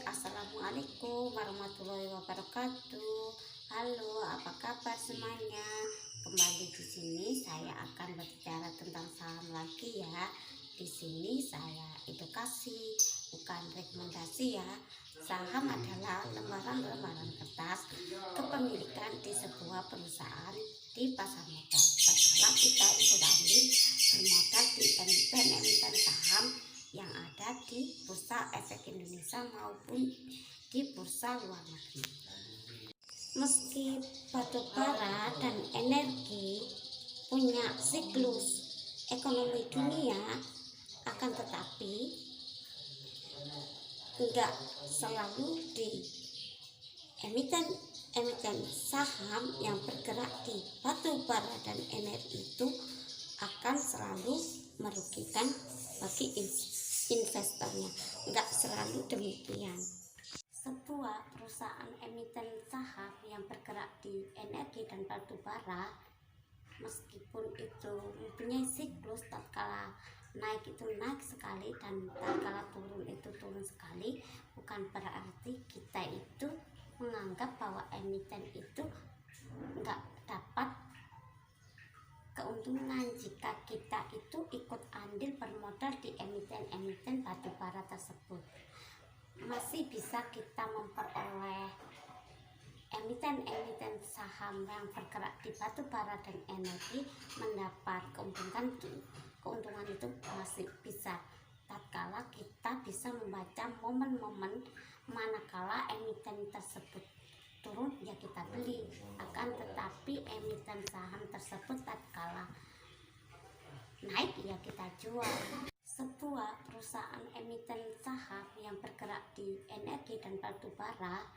Assalamualaikum warahmatullahi wabarakatuh. Halo, apa kabar semuanya? Kembali di sini saya akan berbicara tentang saham lagi ya. Di sini saya edukasi, bukan rekomendasi ya. Saham adalah lembaran-lembaran kertas kepemilikan di sebuah perusahaan di pasar modal. Setelah kita ikut ambil bermodal di emiten saham yang ada di Bursa Efek Indonesia maupun di bursa luar negeri. Meski batubara dan energi punya siklus ekonomi dunia, akan tetapi enggak selalu di emiten saham yang bergerak di batubara dan energi itu akan selalu merugikan bagi investornya. Enggak selalu demikian. Sebuah perusahaan emiten saham yang bergerak di energi dan batubara, meskipun itu mempunyai siklus, tatkala naik itu naik sekali dan tatkala turun itu turun sekali, bukan berarti kita itu menganggap bahwa emiten itu enggak dapat keuntungan jika kita itu ikut andil bermodal di emiten batubara tersebut. Masih bisa kita memperoleh emiten saham yang bergerak di batubara dan energi mendapat keuntungan itu masih bisa tatkala kita bisa membaca momen-momen manakala emiten tersebut turun ya kita beli, akan tetapi emiten saham tersebut tatkala naik ya kita jual. Sebuah perusahaan emiten saham yang bergerak di energi dan batubara,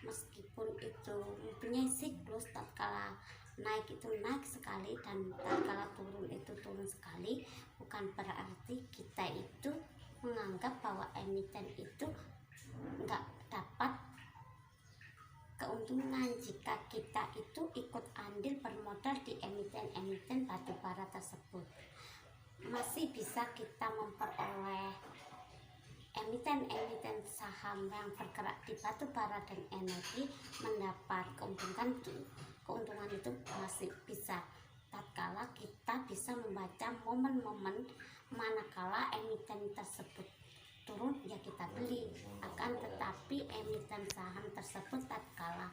meskipun itu mempunyai siklus, tatkala naik itu naik sekali dan tatkala turun itu turun sekali, bukan berarti kita itu menganggap bahwa emiten itu enggak dapat keuntungan jika kita itu ikut andil bermodal di emiten batubara tersebut. Masih bisa kita memperoleh emiten saham yang bergerak di batubara dan energi mendapat keuntungan itu masih bisa tatkala kita bisa membaca momen-momen manakala emiten tersebut turun ya kita beli, akan tetapi emiten saham tersebut tatkala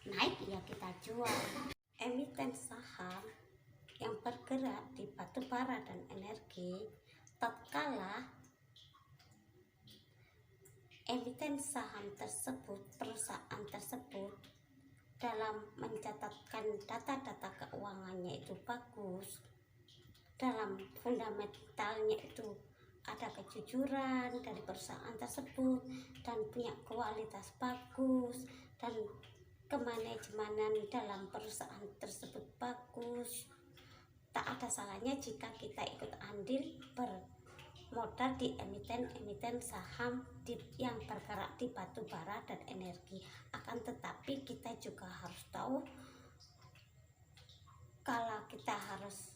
naik ya kita jual. Emiten saham yang bergerak di batubara dan energi, tatkala emiten saham tersebut, perusahaan tersebut dalam mencatatkan data-data keuangannya itu bagus, dalam fundamentalnya itu ada kejujuran dari perusahaan tersebut dan punya kualitas bagus dan kemanajemenan dalam perusahaan tersebut bagus, tak ada salahnya jika kita ikut andil bermodal di emiten saham yang bergerak di batubara dan energi. Akan tetapi kita juga harus tahu kalau kita harus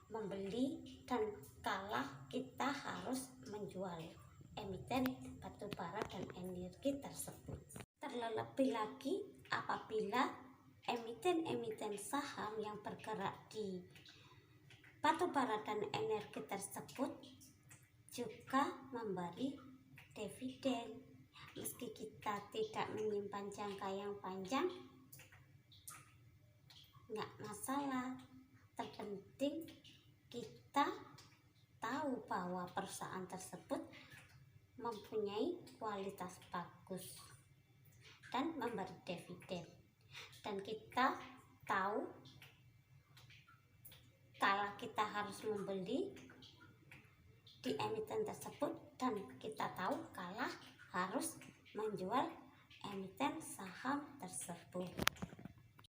membeli dan kalah kita harus menjual emiten batubara dan energi tersebut. Terlebih lagi apabila emiten saham yang bergerak di batubara dan energi tersebut juga memberi dividen. Meski kita tidak menyimpan jangka yang panjang, nggak masalah. Terpenting kita tahu bahwa perusahaan tersebut mempunyai kualitas bagus dan memberi dividen, dan kita tahu kalau kita harus membeli di emiten tersebut, dan kita tahu kalau harus menjual emiten saham tersebut.